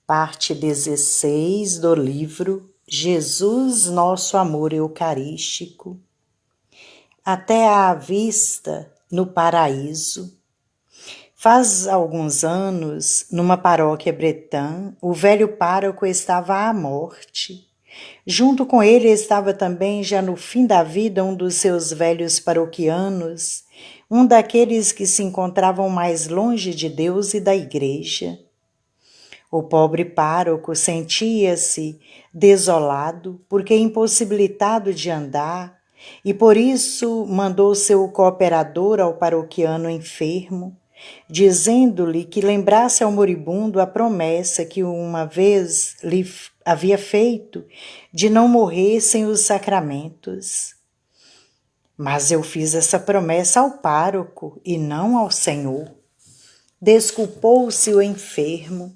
Parte 16 do livro Jesus, Nosso Amor Eucarístico. Até à vista no paraíso. Faz alguns anos, numa paróquia bretã, o velho pároco estava à morte. Junto com ele estava também, já no fim da vida, um dos seus velhos paroquianos, um daqueles que se encontravam mais longe de Deus e da igreja. O pobre pároco sentia-se desolado, porque impossibilitado de andar, e por isso mandou seu cooperador ao paroquiano enfermo, dizendo-lhe que lembrasse ao moribundo a promessa que uma vez lhe havia feito de não morrer sem os sacramentos. Mas eu fiz essa promessa ao pároco e não ao Senhor. Desculpou-se o enfermo.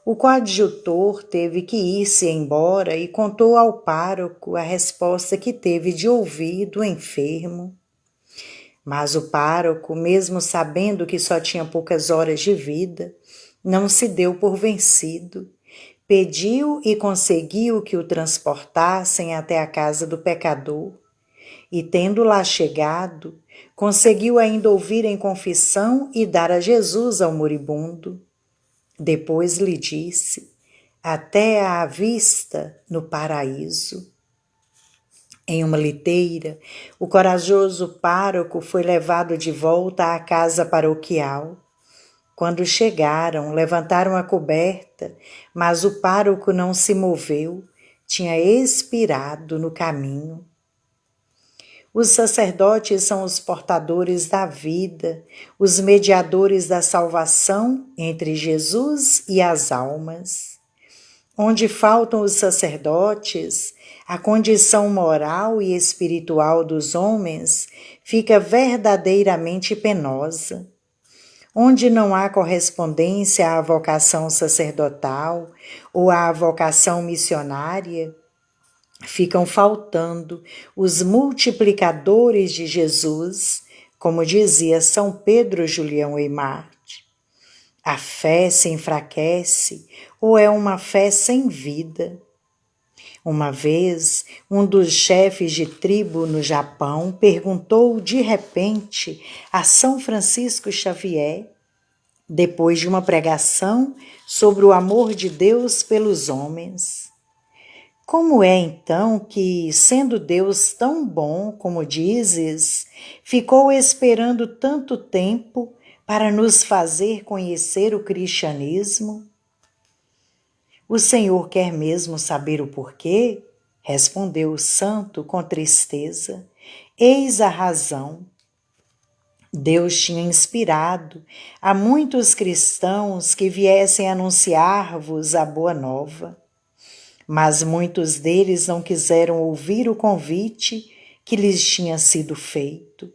O coadjutor teve que ir-se embora e contou ao pároco a resposta que teve de ouvir do enfermo. Mas o pároco, mesmo sabendo que só tinha poucas horas de vida, não se deu por vencido. Pediu e conseguiu que o transportassem até a casa do pecador. E, tendo lá chegado, conseguiu ainda ouvir em confissão e dar a Jesus ao moribundo. Depois lhe disse, até à vista no paraíso. Em uma liteira, o corajoso pároco foi levado de volta à casa paroquial. Quando chegaram, levantaram a coberta, mas o pároco não se moveu, tinha expirado no caminho. Os sacerdotes são os portadores da vida, os mediadores da salvação entre Jesus e as almas. Onde faltam os sacerdotes, a condição moral e espiritual dos homens fica verdadeiramente penosa. Onde não há correspondência à vocação sacerdotal ou à vocação missionária, ficam faltando os multiplicadores de Jesus, como dizia São Pedro Julião Eymar. A fé se enfraquece ou é uma fé sem vida. Uma vez, um dos chefes de tribo no Japão perguntou de repente a São Francisco Xavier, depois de uma pregação sobre o amor de Deus pelos homens: como é então que, sendo Deus tão bom como dizes, ficou esperando tanto tempo para nos fazer conhecer o cristianismo? O Senhor quer mesmo saber o porquê? Respondeu o santo com tristeza. Eis a razão. Deus tinha inspirado a muitos cristãos que viessem anunciar-vos a boa nova. Mas muitos deles não quiseram ouvir o convite que lhes tinha sido feito.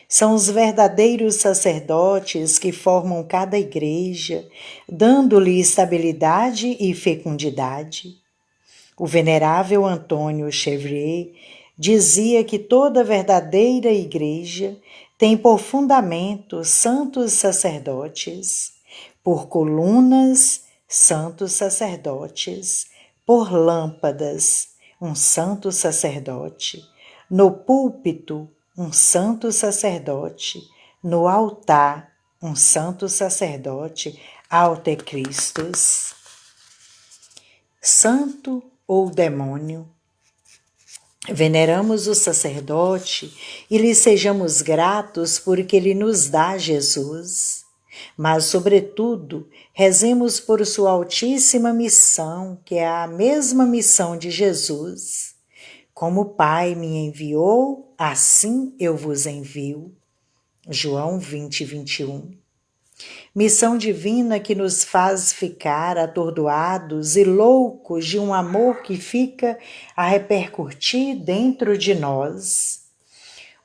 São os verdadeiros sacerdotes que formam cada igreja, dando-lhe estabilidade e fecundidade. O venerável Antônio Chevrier dizia que toda verdadeira igreja tem por fundamento santos sacerdotes, por colunas, santos sacerdotes, por lâmpadas, um santo sacerdote, no púlpito, um santo sacerdote, no altar, um santo sacerdote, alte Christus. Santo ou demônio? Veneramos o sacerdote e lhe sejamos gratos porque ele nos dá Jesus. Mas, sobretudo, rezemos por sua altíssima missão, que é a mesma missão de Jesus. Como o Pai me enviou, assim eu vos envio. João 20, 21. Missão divina que nos faz ficar atordoados e loucos de um amor que fica a repercutir dentro de nós.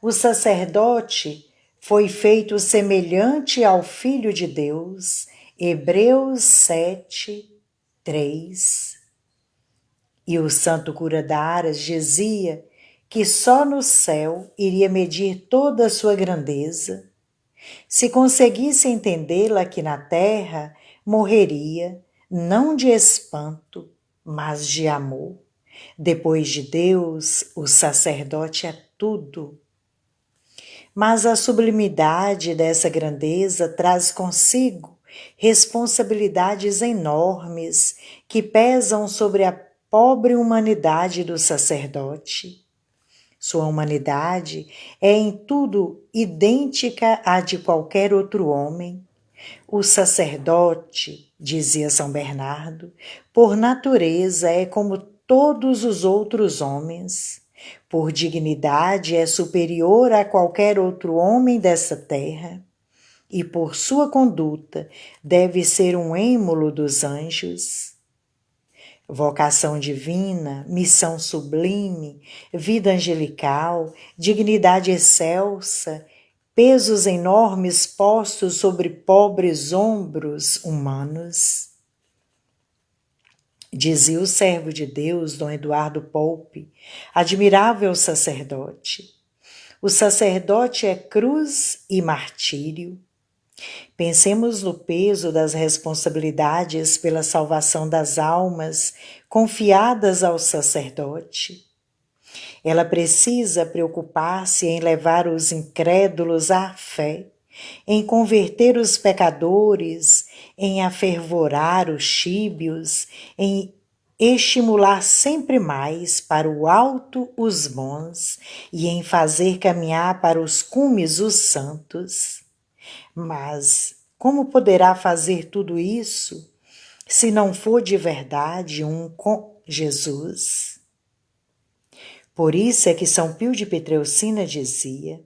O sacerdote foi feito semelhante ao Filho de Deus, Hebreus 7, 3. E o santo cura da Aras dizia que só no céu iria medir toda a sua grandeza. Se conseguisse entendê-la aqui na terra, morreria, não de espanto, mas de amor. Depois de Deus, o sacerdote é tudo. Mas a sublimidade dessa grandeza traz consigo responsabilidades enormes que pesam sobre a pobre humanidade do sacerdote. Sua humanidade é em tudo idêntica à de qualquer outro homem. O sacerdote, dizia São Bernardo, por natureza é como todos os outros homens. Por dignidade é superior a qualquer outro homem dessa terra. E por sua conduta deve ser um êmulo dos anjos. Vocação divina, missão sublime, vida angelical, dignidade excelsa, pesos enormes postos sobre pobres ombros humanos. Dizia o servo de Deus, Dom Eduardo Pope, admirável sacerdote. O sacerdote é cruz e martírio. Pensemos no peso das responsabilidades pela salvação das almas confiadas ao sacerdote. Ela precisa preocupar-se em levar os incrédulos à fé, em converter os pecadores, em afervorar os tíbios, em estimular sempre mais para o alto os bons e em fazer caminhar para os cumes os santos. Mas como poderá fazer tudo isso se não for de verdade um com Jesus? Por isso é que São Pio de Pietrelcina dizia: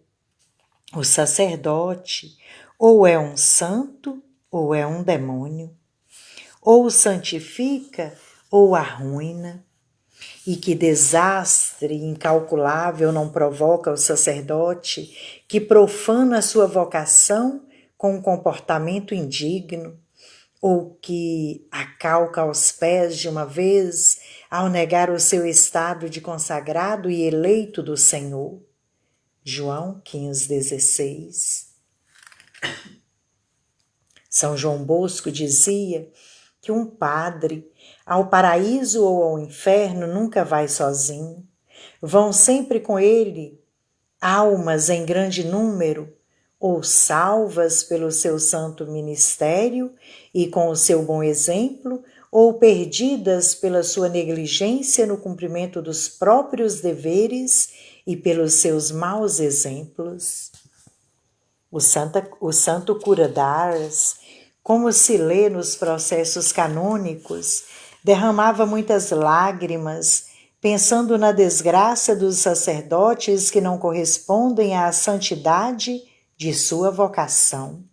o sacerdote ou é um santo ou é um demônio, ou o santifica ou arruína. E que desastre incalculável não provoca o sacerdote que profana sua vocação com um comportamento indigno, ou que acalca aos pés de uma vez ao negar o seu estado de consagrado e eleito do Senhor. João 15,16. São João Bosco dizia que um padre, ao paraíso ou ao inferno, nunca vai sozinho. Vão sempre com ele almas em grande número, ou salvas pelo seu santo ministério e com o seu bom exemplo, ou perdidas pela sua negligência no cumprimento dos próprios deveres e pelos seus maus exemplos. O santo cura d'Ars, como se lê nos processos canônicos, derramava muitas lágrimas, pensando na desgraça dos sacerdotes que não correspondem à santidade de sua vocação.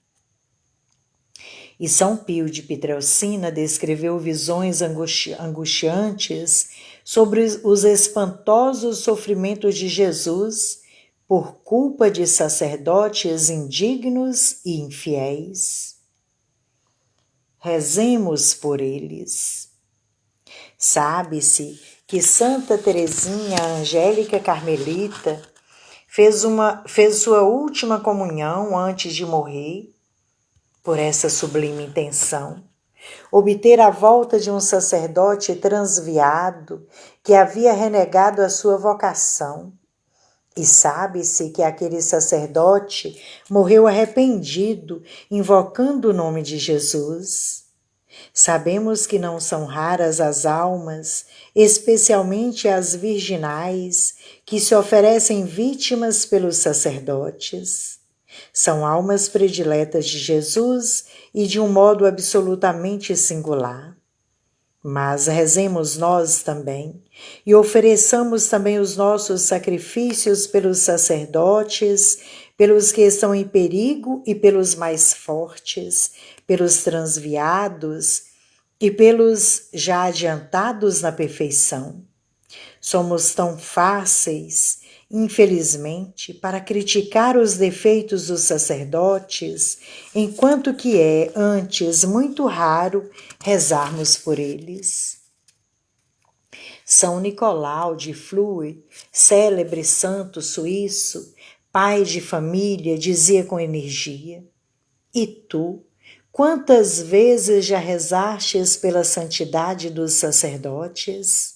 E São Pio de Pietrelcina descreveu visões angustiantes sobre os espantosos sofrimentos de Jesus por culpa de sacerdotes indignos e infiéis. Rezemos por eles. Sabe-se que Santa Teresinha Angélica Carmelita fez sua última comunhão antes de morrer por essa sublime intenção, obter a volta de um sacerdote transviado que havia renegado a sua vocação. E sabe-se que aquele sacerdote morreu arrependido, invocando o nome de Jesus. Sabemos que não são raras as almas, especialmente as virginais, que se oferecem vítimas pelos sacerdotes. São almas prediletas de Jesus e de um modo absolutamente singular. Mas rezemos nós também e ofereçamos também os nossos sacrifícios pelos sacerdotes, pelos que estão em perigo e pelos mais fortes, pelos transviados e pelos já adiantados na perfeição. Somos tão fáceis, infelizmente, para criticar os defeitos dos sacerdotes, enquanto que é, antes, muito raro rezarmos por eles. São Nicolau de Flue, célebre santo suíço, pai de família, dizia com energia: e tu, Quantas vezes já rezastes pela santidade dos sacerdotes?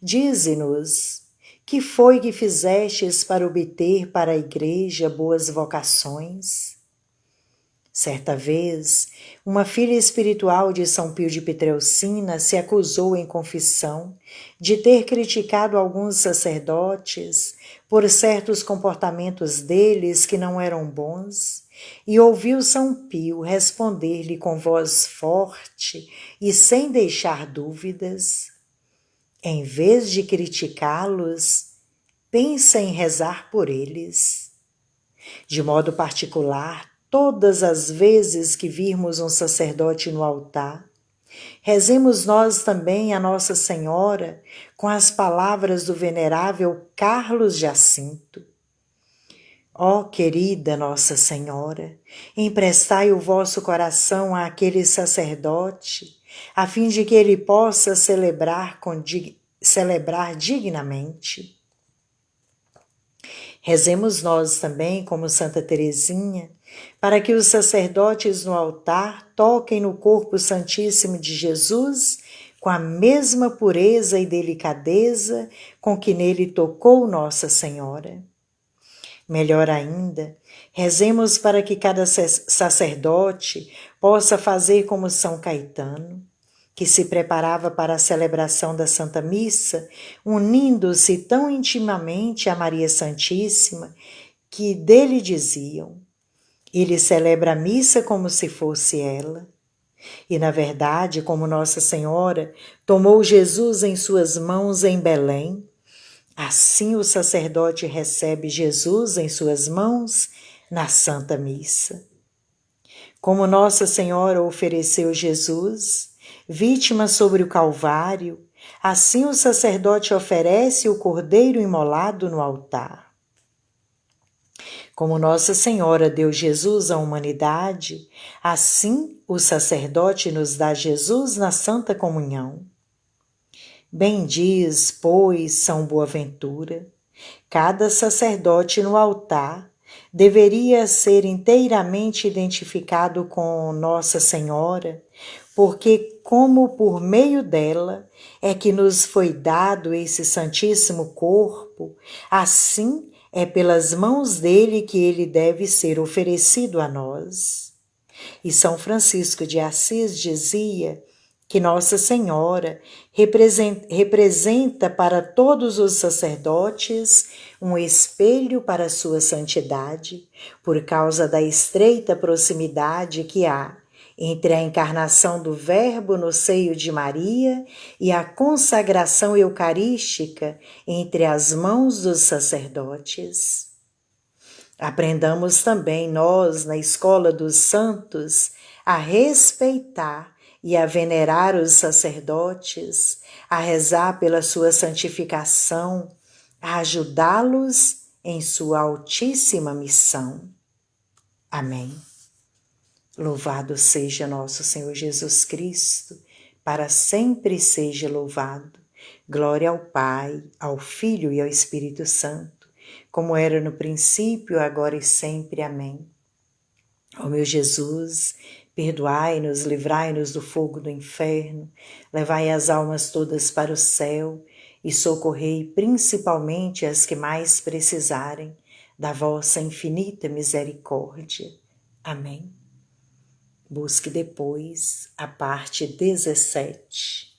Dize-nos, que foi que fizestes para obter para a Igreja boas vocações? Certa vez, uma filha espiritual de São Pio de Pietrelcina se acusou em confissão de ter criticado alguns sacerdotes por certos comportamentos deles que não eram bons, e ouviu São Pio responder-lhe com voz forte e sem deixar dúvidas: em vez de criticá-los, pensa em rezar por eles. De modo particular, todas as vezes que virmos um sacerdote no altar, rezemos nós também a Nossa Senhora com as palavras do venerável Carlos Jacinto. Ó querida Nossa Senhora, emprestai o vosso coração àquele sacerdote, a fim de que ele possa celebrar dignamente. Rezemos nós também, como Santa Teresinha, para que os sacerdotes no altar toquem no corpo santíssimo de Jesus com a mesma pureza e delicadeza com que nele tocou Nossa Senhora. Melhor ainda, rezemos para que cada sacerdote possa fazer como São Caetano, que se preparava para a celebração da Santa Missa, unindo-se tão intimamente a Maria Santíssima, que dele diziam: ele celebra a missa como se fosse ela. E, na verdade, como Nossa Senhora tomou Jesus em suas mãos em Belém, assim o sacerdote recebe Jesus em suas mãos na Santa Missa. Como Nossa Senhora ofereceu Jesus, vítima sobre o Calvário, assim o sacerdote oferece o cordeiro imolado no altar. Como Nossa Senhora deu Jesus à humanidade, assim o sacerdote nos dá Jesus na Santa Comunhão. Bem diz, pois, São Boaventura, cada sacerdote no altar deveria ser inteiramente identificado com Nossa Senhora, porque como por meio dela é que nos foi dado esse Santíssimo Corpo, assim é pelas mãos dele que ele deve ser oferecido a nós. E São Francisco de Assis dizia que Nossa Senhora representa para todos os sacerdotes um espelho para a sua santidade, por causa da estreita proximidade que há entre a encarnação do Verbo no seio de Maria e a consagração eucarística entre as mãos dos sacerdotes. Aprendamos também nós, na Escola dos Santos, a respeitar e a venerar os sacerdotes, a rezar pela sua santificação, a ajudá-los em sua altíssima missão. Amém. Louvado seja nosso Senhor Jesus Cristo, para sempre seja louvado. Glória ao Pai, ao Filho e ao Espírito Santo, como era no princípio, agora e sempre. Amém. Ó meu Jesus, perdoai-nos, livrai-nos do fogo do inferno, levai as almas todas para o céu e socorrei principalmente as que mais precisarem da vossa infinita misericórdia. Amém. Busque depois a parte 17.